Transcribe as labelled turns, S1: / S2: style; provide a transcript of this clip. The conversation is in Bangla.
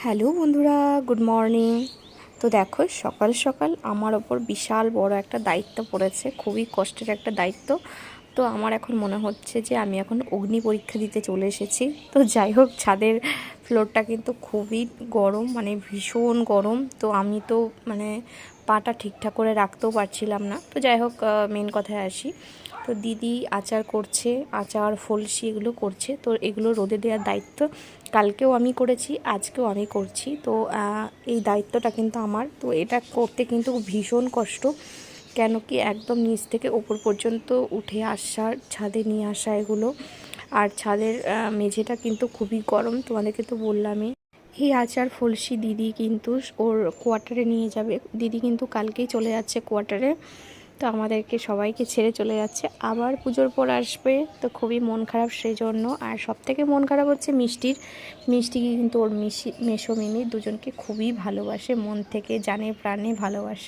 S1: হ্যালো বন্ধুরা, গুড মর্নিং। তো দেখো, সকাল সকাল আমার ওপর বিশাল বড় একটা দায়িত্ব পড়েছে, খুবই কষ্টের একটা দায়িত্ব। তো আমার এখন মনে হচ্ছে যে আমি এখন অগ্নি পরীক্ষা দিতে চলে এসেছি। তো যাই হোক, ছাদের ফ্লোরটা কিন্তু খুবই গরম, মানে ভীষণ গরম। তো আমি তো মানে পাটা ঠিকঠাক করে রাখতেও পারছিলাম না। তো যাই হোক, মেন কথায় আসি। তো দিদি আচার করছে, আচার ফলসি এগুলো করছে। তো এগুলো রোদে দেওয়ার দায়িত্ব কালকেও আমি করেছি, আজকেও আমি করছি। তো এই দায়িত্বটা কিন্তু আমার। তো এটা করতে কিন্তু ভীষণ কষ্ট, কেন কি একদম নিচ থেকে ওপর পর্যন্ত উঠে আসা, ছাদে নিয়ে আসা এগুলো। আর ছাদের মেঝেটা কিন্তু খুবই গরম, তোমাদেরকে তো বললামই। এই আচার ফলসি দিদি কিন্তু ওর কোয়ার্টারে নিয়ে যাবে। দিদি কিন্তু কালকেই চলে যাচ্ছে কোয়ার্টারে। তো আমাদেরকে সবাইকে ছেড়ে চলে যাচ্ছে, আবার পুজোর পর আসবে। তো খুবই মন খারাপ সেই জন্য। আর সবথেকে মন খারাপ হচ্ছে মিষ্টিকে কিন্তু ওর মেসো মিনি দুজনকে খুবই ভালোবাসে, মন থেকে জানে প্রাণে ভালোবাসে।